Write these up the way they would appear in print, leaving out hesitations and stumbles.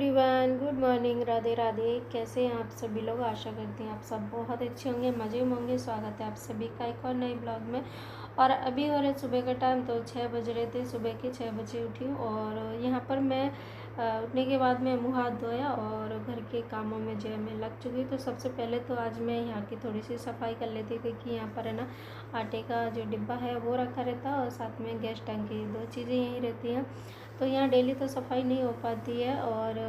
Everyone, good morning, Radhe Radhe. कैसे हैं आप सभी लोग? आशा करती हैं आप सब बहुत अच्छे होंगे, मज़े में होंगे। स्वागत है आप सभी का एक और नए ब्लॉग में। और अभी हो रहे सुबह का टाइम, तो 6 बज रहे थे। सुबह के 6 बजे उठी हूँ और यहाँ पर मैं उठने के बाद मैं मुँह हाथ धोया और घर के कामों में जो है मैं लग चुकी। तो सबसे पहले तो आज मैं यहाँ की थोड़ी सी सफाई कर लेती, क्योंकि यहाँ पर है ना आटे का जो डिब्बा है वो रखा रहता है और साथ में गैस टंकी, दो चीज़ें यहीं रहती हैं। तो यहाँ डेली तो सफाई नहीं हो पाती है। और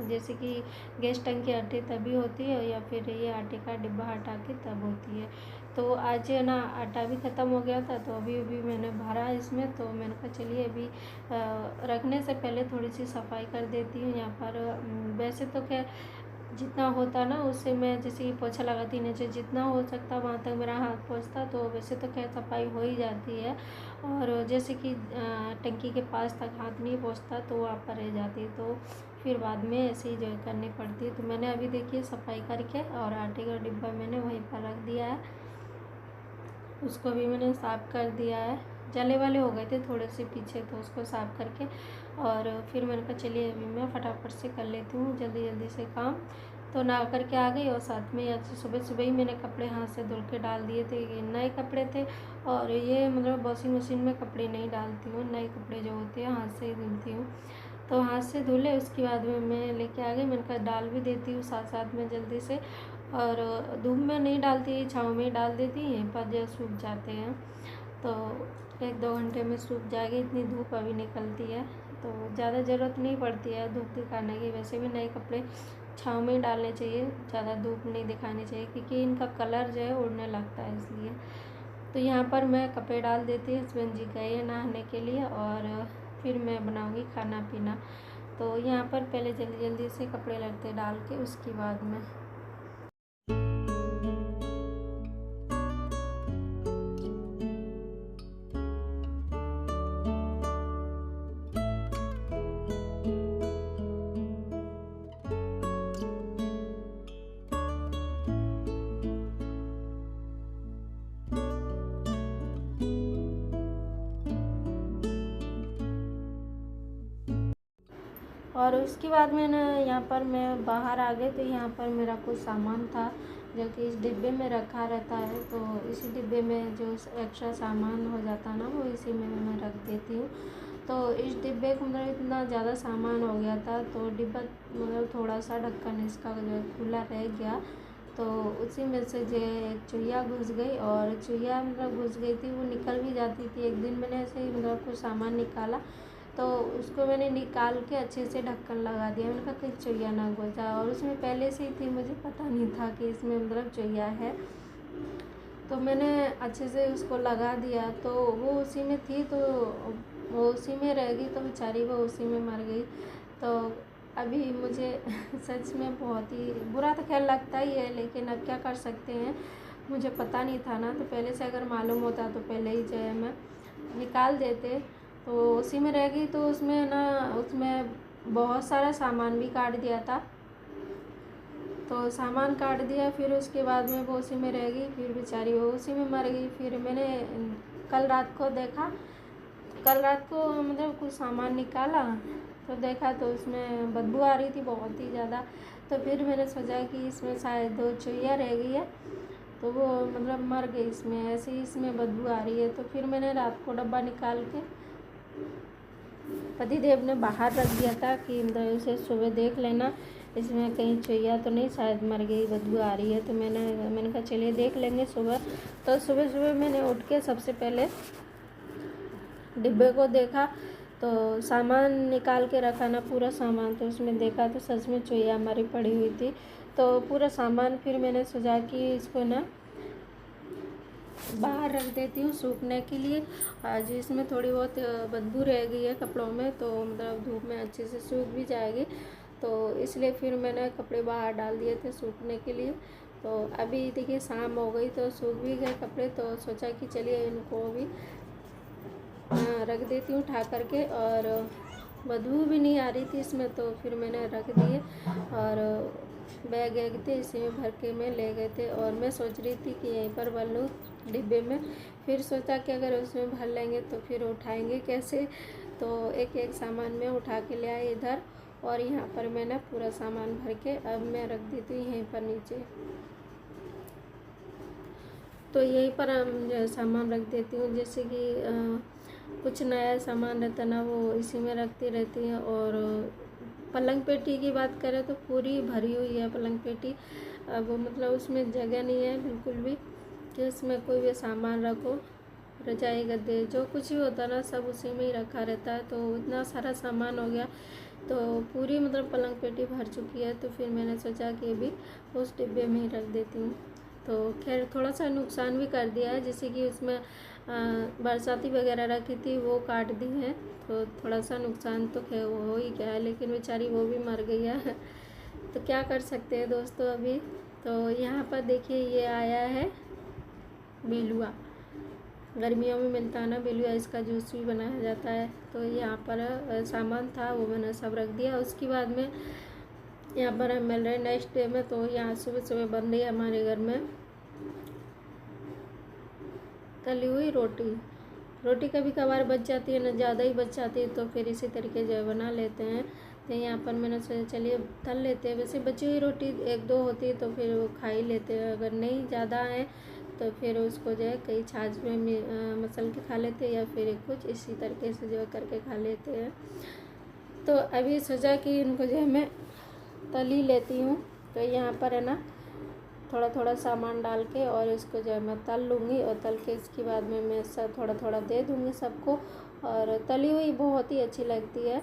जैसे कि गैस टंकी हटे तभी होती है, या फिर ये आटे का डिब्बा हटा के तब होती है। तो आज है ना आटा भी ख़त्म हो गया था, तो अभी अभी मैंने भरा इसमें। तो मैंने कहा चलिए अभी रखने से पहले थोड़ी सी सफाई कर देती हूँ यहाँ पर। वैसे तो खैर जितना होता ना उससे मैं जैसे कि पोछा लगाती नीचे, जितना हो सकता वहाँ तक मेरा हाथ पहुँचता, तो वैसे तो खैर सफाई हो ही जाती है। और जैसे कि टंकी के पास तक हाथ नहीं पहुँचता तो वहाँ पर रह जाती, तो फिर बाद में ऐसे ही जो है करनी पड़ती है। तो मैंने अभी देखिए सफाई करके और आटे का डिब्बा मैंने वहीं पर रख दिया है, उसको भी मैंने साफ़ कर दिया है। जले वाले हो गए थे थोड़े से पीछे, तो उसको साफ़ करके और फिर मैंने कहा चलिए अभी मैं फटाफट से कर लेती हूँ जल्दी जल्दी से काम। तो नहा करके आ गई और साथ में आज सुबह सुबह ही मैंने कपड़े हाथ से धुल के डाल दिए थे। ये नए कपड़े थे और ये मतलब वॉशिंग मशीन में कपड़े नहीं डालती हूँ, नए कपड़े जो होते हैं हाथ से ही धुलती हूँ। तो हाथ से धुले, उसके बाद में मैं लेके आ गई। मैंने कहा डाल भी देती हूँ साथ साथ में जल्दी से। और धूप में नहीं डालती, छाँव में ही डाल देती, यहीं पर जो सूख जाते हैं। तो 1-2 घंटे में सूख जाएगी, इतनी धूप अभी निकलती है, तो ज़्यादा ज़रूरत नहीं पड़ती है धूप दिखाने की। वैसे भी नए कपड़े छाँव में ही डालने चाहिए, ज़्यादा धूप नहीं दिखानी चाहिए, क्योंकि इनका कलर जो है उड़ने लगता है इसलिए। तो यहाँ पर मैं कपड़े डाल देती, हस्बैंड जी गए नहाने के लिए और फिर मैं बनाऊँगी खाना पीना। तो यहाँ पर पहले जल्दी जल्दी से कपड़े लड़ते डाल के उसके बाद में और उसके बाद में ना यहाँ पर मैं बाहर आ गई। तो यहाँ पर मेरा कुछ सामान था जो कि इस डिब्बे में रखा रहता है, तो इसी डिब्बे में जो एक्स्ट्रा सामान हो जाता है ना वो इसी में मैं रख देती हूँ। तो इस डिब्बे को मतलब इतना ज़्यादा सामान हो गया था, तो डिब्बा मतलब थोड़ा सा ढक्कन इसका जो है खुला रह गया, तो उसी में से जो एक चुहिया घुस गई। और चुहिया मतलब घुस गई थी, वो निकल भी जाती थी। एक दिन मैंने ऐसे ही मतलब कुछ सामान निकाला, तो उसको मैंने निकाल के अच्छे से ढक्कन लगा दिया। मैंने कहा कहीं चुहिया ना घुस जाए, और उसमें पहले से ही थी, मुझे पता नहीं था कि इसमें मतलब चुहिया है। तो मैंने अच्छे से उसको लगा दिया, तो वो उसी में थी, तो वो उसी में रह गई, तो बेचारी वो उसी में मर गई। तो अभी मुझे सच में बहुत ही बुरा तो खैर लगता ही है, लेकिन अब क्या कर सकते हैं, मुझे पता नहीं था ना। तो पहले से अगर मालूम होता तो पहले ही जो है मैं निकाल देते। तो उसी में रह गई, तो उसमें ना उसमें बहुत सारा सामान भी काट दिया था, तो सामान काट दिया। फिर उसके बाद में वो उसी में रह गई, फिर बेचारी वो उसी में मर गई। फिर मैंने कल रात को देखा, कल रात को मतलब कुछ सामान निकाला तो देखा तो उसमें बदबू आ रही थी बहुत ही ज़्यादा। तो फिर मैंने सोचा कि इसमें शायद 2 चुहिया रह गई है, तो वो मतलब मर गई इसमें, ऐसे ही इसमें बदबू आ रही है। तो फिर मैंने रात को डब्बा निकाल के पतिदेव ने बाहर रख दिया था कि मतलब उसे सुबह देख लेना इसमें कहीं चुहिया तो नहीं, शायद मर गई, बदबू आ रही है। तो मैंने कहा चलिए देख लेंगे सुबह। तो सुबह सुबह मैंने उठ के सबसे पहले डिब्बे को देखा, तो सामान निकाल के रखा ना पूरा सामान, तो उसमें देखा तो सच में चुहिया मरी पड़ी हुई थी। तो पूरा सामान फिर मैंने सोचा कि इसको ना बाहर रख देती हूँ सूखने के लिए। आज इसमें थोड़ी बहुत बदबू रह गई है कपड़ों में, तो मतलब धूप में अच्छे से सूख भी जाएगी, तो इसलिए फिर मैंने कपड़े बाहर डाल दिए थे सूखने के लिए। तो अभी देखिए शाम हो गई, तो सूख भी गए कपड़े, तो सोचा कि चलिए इनको भी रख देती हूँ उठा करके। और बदबू भी नहीं आ रही थी इसमें, तो फिर मैंने रख दिए। और बैग वैग थे इसी में भर के मैं ले गए थे, और मैं सोच रही थी कि यहीं पर भर लूँ डिब्बे में। फिर सोचा कि अगर उसमें भर लेंगे तो फिर उठाएंगे कैसे, तो एक एक सामान में उठा के ले आए इधर। और यहाँ पर मैंने पूरा सामान भर के अब मैं रख देती हूँ यहीं पर नीचे। तो यहीं पर हम जो है सामान रख देती हूँ, जैसे कि कुछ नया सामान रहता ना वो इसी में रखती रहती हैं। और पलंग पेटी की बात करें तो पूरी भरी हुई है पलंग पेटी। अब मतलब उसमें जगह नहीं है बिल्कुल भी कि उसमें कोई भी सामान रखो। रजाई गद्दे जो कुछ भी होता ना सब उसी में ही रखा रहता है। तो इतना सारा सामान हो गया, तो पूरी मतलब पलंग पेटी भर चुकी है। तो फिर मैंने सोचा कि अभी उस डिब्बे में ही रख देती हूँ। तो खैर थोड़ा सा नुकसान भी कर दिया है, जैसे कि उसमें बरसाती वगैरह रखी थी वो काट दी है। तो थोड़ा सा नुकसान तो खैर हो ही गया है, लेकिन बेचारी वो भी मर गई है तो क्या कर सकते हैं दोस्तों अभी। तो यहाँ पर देखिए ये आया है बेलुआ, गर्मियों में मिलता है ना बेलुआ, इसका जूस भी बनाया जाता है। तो यहाँ पर सामान था वो मैंने सब रख दिया। उसके बाद में यहाँ पर हम मिल रहे हैं नेक्स्ट डे में। तो यहाँ सुबह सुबह बन रही है हमारे घर में तली हुई रोटी कभी कभार बच जाती है ना, ज़्यादा ही बच जाती है, तो फिर इसी तरीके जो बना लेते हैं। तो यहाँ पर मैंने सोचा चलिए तल लेते हैं। वैसे बची हुई रोटी एक दो होती है तो फिर वो खा ही लेते हैं, अगर नहीं ज़्यादा है तो फिर उसको जो है कई छाछ में मसल के खा लेते हैं, या फिर कुछ इसी तरीके से जो है करके खा लेते हैं। तो अभी सोचा कि इनको जो है मैं तल ही लेती हूँ। तो यहाँ पर है ना थोड़ा थोड़ा सामान डाल के और इसको जो है मैं तल लूँगी, और तल के इसके बाद में मैं सब थोड़ा थोड़ा दे दूँगी सबको। और तली हुई बहुत ही अच्छी लगती है।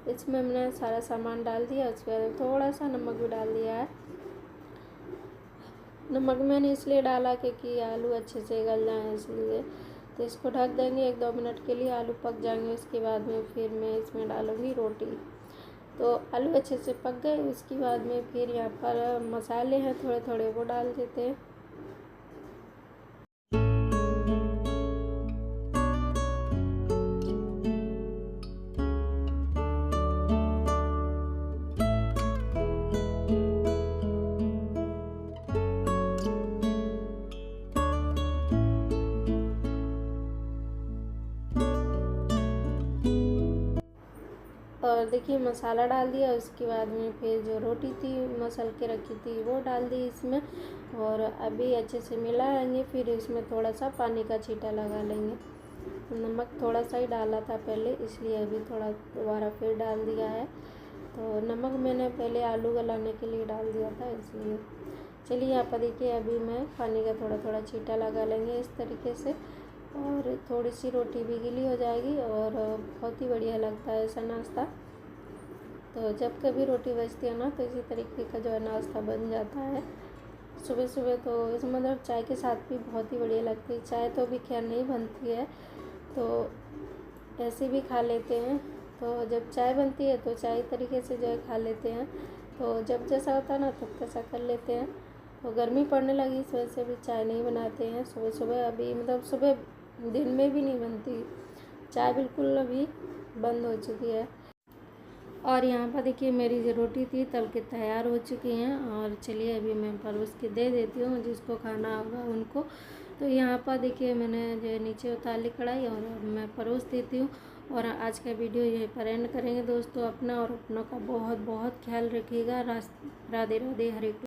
इसमें मैंने सारा सामान डाल दिया, उसके बाद थोड़ा सा नमक भी डाल दिया है। नमक मैंने इसलिए डाला क्योंकि आलू अच्छे से गल जाए इसलिए। तो इसको ढक देंगे 1-2 मिनट के लिए, आलू पक जाएंगे। उसके बाद में फिर मैं इसमें डालूँगी रोटी। तो आलू अच्छे से पक गए, उसके बाद में फिर यहाँ पर मसाले हैं थोड़े थोड़े वो डाल देते हैं। और देखिए मसाला डाल दिया, उसके बाद में फिर जो रोटी थी मसल के रखी थी वो डाल दी इसमें, और अभी अच्छे से मिलाएंगे। फिर इसमें थोड़ा सा पानी का छींटा लगा लेंगे। नमक थोड़ा सा ही डाला था पहले, इसलिए अभी थोड़ा दोबारा फिर डाल दिया है। तो नमक मैंने पहले आलू गलाने के लिए डाल दिया था इसलिए। चलिए यहाँ पर देखिए अभी मैं पानी का थोड़ा थोड़ा छींटा लगा लेंगे इस तरीके से, और थोड़ी सी रोटी भी गीली हो जाएगी। और बहुत ही बढ़िया लगता है ऐसा नाश्ता। तो जब कभी रोटी बचती है ना तो इसी तरीके का जो है नाश्ता बन जाता है सुबह सुबह। तो इस मतलब चाय के साथ भी बहुत ही बढ़िया लगती है। चाय तो अभी खैर नहीं बनती है, तो ऐसे भी खा लेते हैं। तो जब चाय बनती है तो चाय तरीके से जो है खा लेते हैं। तो जब जैसा होता है ना तब तैसा कर लेते हैं। तो गर्मी पड़ने लगी इस वजह से भी चाय नहीं बनाते हैं सुबह सुबह। अभी मतलब सुबह दिन में भी नहीं बनती चाय, बिल्कुल अभी बंद हो चुकी है। और यहाँ पर देखिए मेरी जो रोटी थी तल के तैयार हो चुकी हैं। और चलिए अभी मैं परोस के दे देती हूँ जिसको खाना होगा उनको। तो यहाँ पर देखिए मैंने जो नीचे उतार ली कढ़ाई और मैं परोस देती हूँ। और आज का वीडियो यहीं पर एंड करेंगे दोस्तों। अपना और अपनों का बहुत बहुत ख्याल रखिएगा। राधे राधे, हरे कृष्ण।